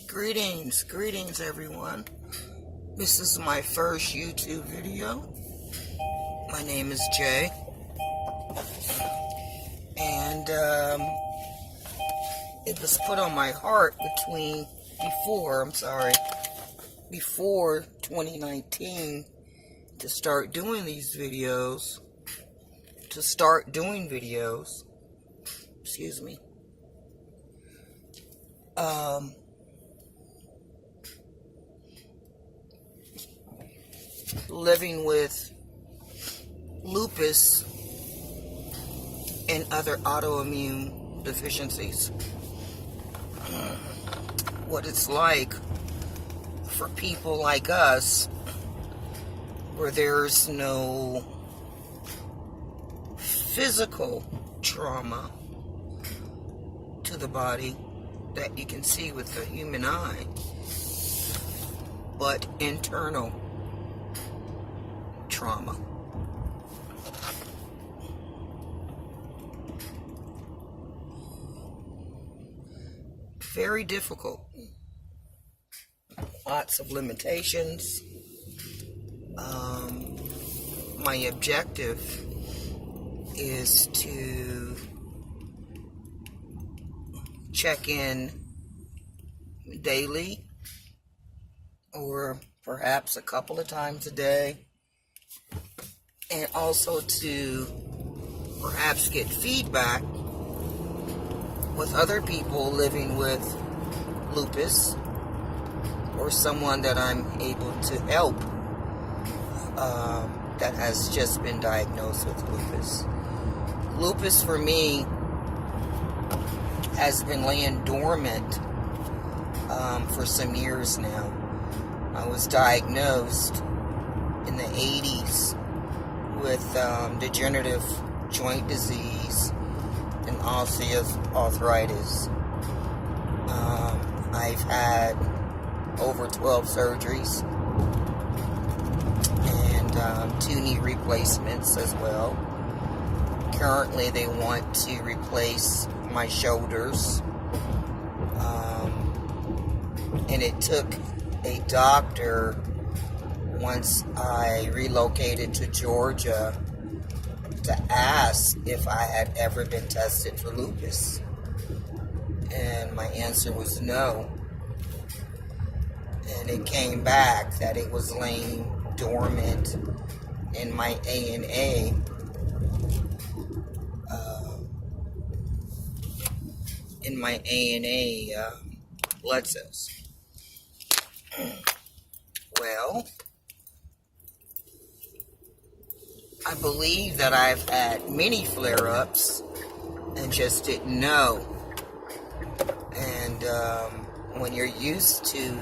Greetings everyone. This is my first YouTube video. My name is Jay. And it was put on my heart before 2019 to start doing these videos, excuse me. Living with lupus and other autoimmune deficiencies. What it's like for people like us, where there's no physical trauma to the body that you can see with the human eye, but internal trauma. Very difficult. Lots of limitations. My objective is to check in daily, or perhaps a couple of times a day, and also to perhaps get feedback with other people living with lupus, or someone that I'm able to help that has just been diagnosed with lupus. Lupus for me has been laying dormant for some years now. I was diagnosed in the 80s with degenerative joint disease and osteoarthritis. I've had over 12 surgeries and 2 knee replacements as well. Currently they want to replace my shoulders, and it took a doctor once I relocated to Georgia to ask if I had ever been tested for lupus, and my answer was no. And it came back that it was laying dormant in my ANA, blood cells. Well, I believe that I've had many flare-ups and just didn't know. And when you're used to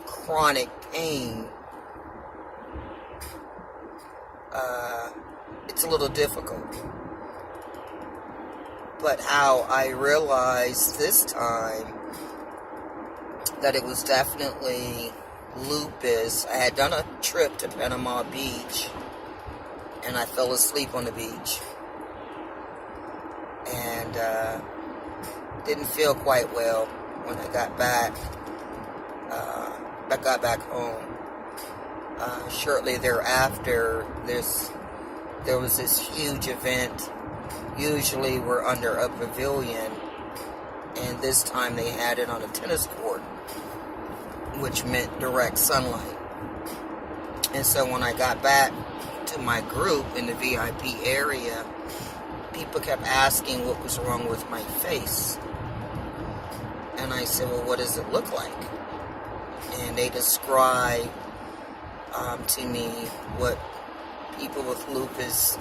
chronic pain, it's a little difficult. But how I realized this time that it was definitely lupus, I had done a trip to Panama Beach, and I fell asleep on the beach, and didn't feel quite well when I got back. I got back home. Shortly thereafter, there was this huge event. Usually we're under a pavilion, and this time they had it on a tennis court, which meant direct sunlight. And so when I got back to my group in the VIP area, people kept asking what was wrong with my face. And I said, well, what does it look like? And they described to me what people with lupus,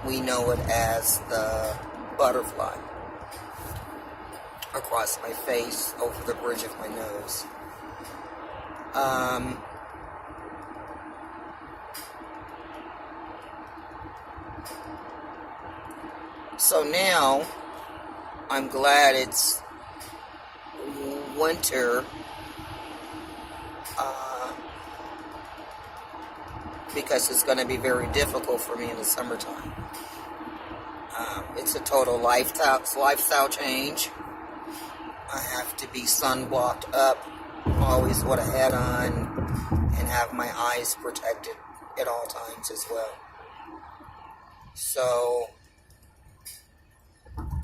we know it as the butterfly across my face, over the bridge of my nose. So now, I'm glad it's winter, because it's going to be very difficult for me in the summertime. It's a total lifestyle change. I have to be sunblocked up, always with a hat on, and have my eyes protected at all times as well. So,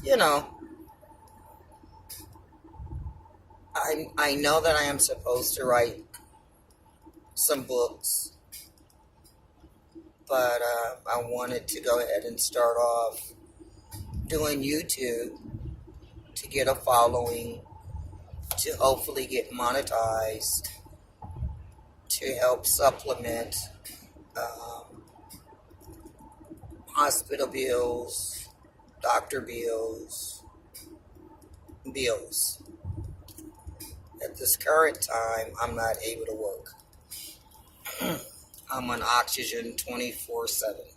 you know, I know that I am supposed to write some books, but I wanted to go ahead and start off doing YouTube to get a following, to hopefully get monetized, to help supplement hospital bills, doctor bills. At this current time, I'm not able to work. I'm on oxygen 24/7.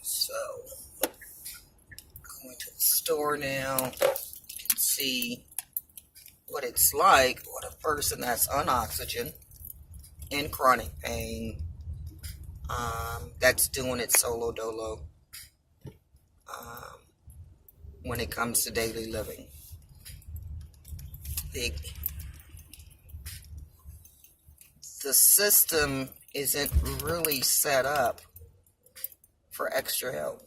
So, going to the store now. You can see what it's like with a person that's on oxygen, in chronic pain, that's doing it solo dolo when it comes to daily living. The system isn't really set up for extra help,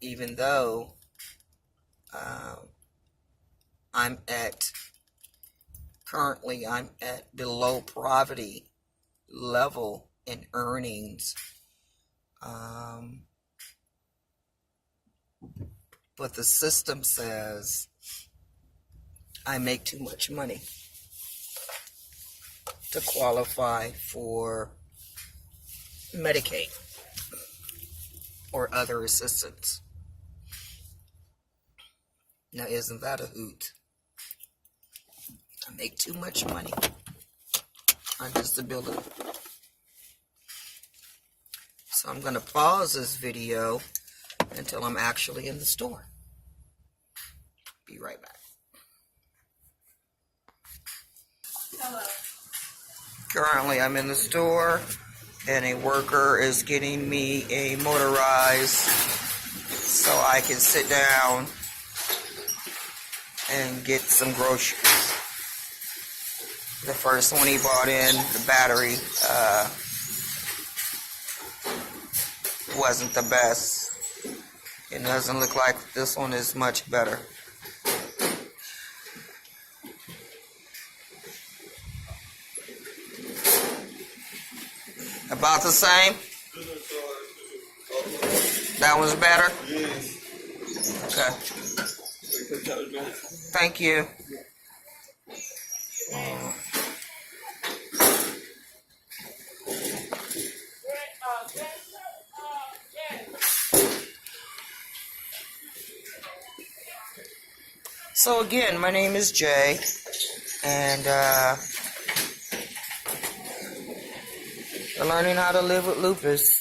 even though I'm at below poverty level in earnings, but the system says I make too much money to qualify for Medicaid or other assistance. Now, isn't that a hoot? I make too much money on disability. So I'm going to pause this video until I'm actually in the store. Be right back. Hello. Currently, I'm in the store, and a worker is getting me a motorized so I can sit down and get some groceries. The first one he bought in, the battery, wasn't the best. It doesn't look like this one is much better. About the same? That one's better? Okay. Thank you. So again, my name is Jay, and we're learning how to live with lupus.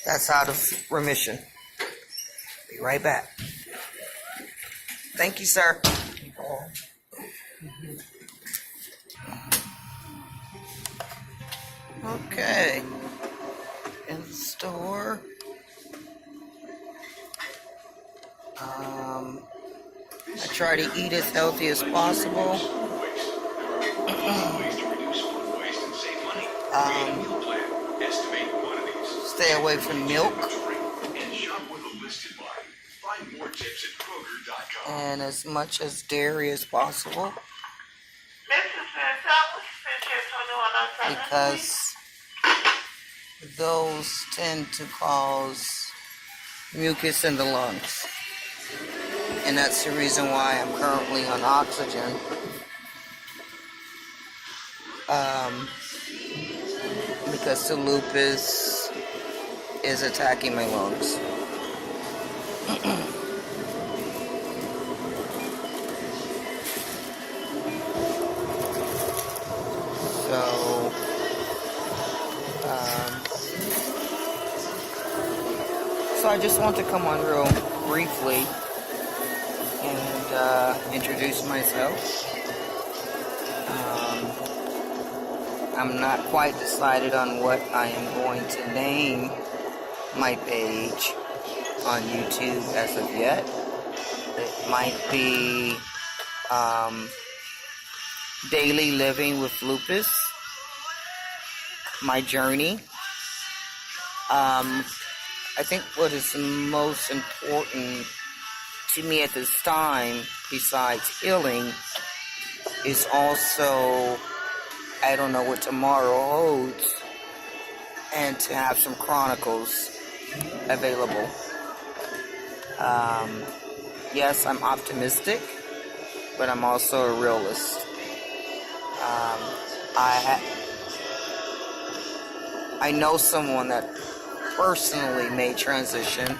That's out of remission. Be right back. Thank you, sir. Okay. In the store. I try to eat as healthy as possible. Stay away from milk. And as much as dairy as possible. Because those tend to cause mucus in the lungs. And that's the reason why I'm currently on oxygen. Because the lupus is attacking my lungs. So I just want to come on real briefly and introduce myself. I'm not quite decided on what I am going to name my page on YouTube as of yet. It might be daily living with lupus, my journey. I think what is most important to me at this time, besides healing, is also, I don't know what tomorrow holds, and to have some chronicles available. Yes, I'm optimistic, but I'm also a realist. I know someone that personally made transition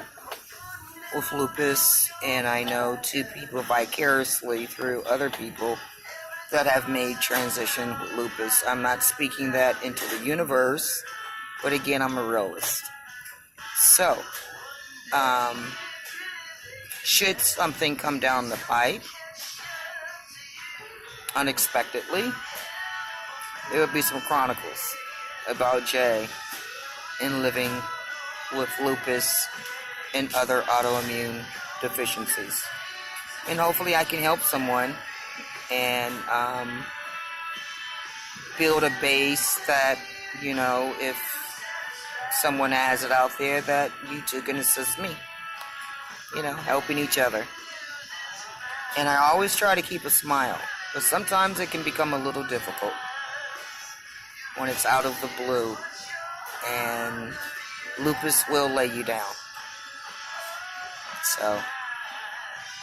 with lupus, and I know two people vicariously through other people that have made transition with lupus. I'm not speaking that into the universe, but again, I'm a realist. So, should something come down the pipe unexpectedly, there would be some chronicles about Jay and living with lupus and other autoimmune deficiencies. And hopefully I can help someone and build a base that, you know, if someone has it out there, that you two can assist me. You know, helping each other. And I always try to keep a smile, but sometimes it can become a little difficult when it's out of the blue, and lupus will lay you down. So,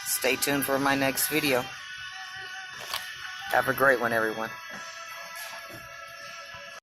stay tuned for my next video. Have a great one, everyone.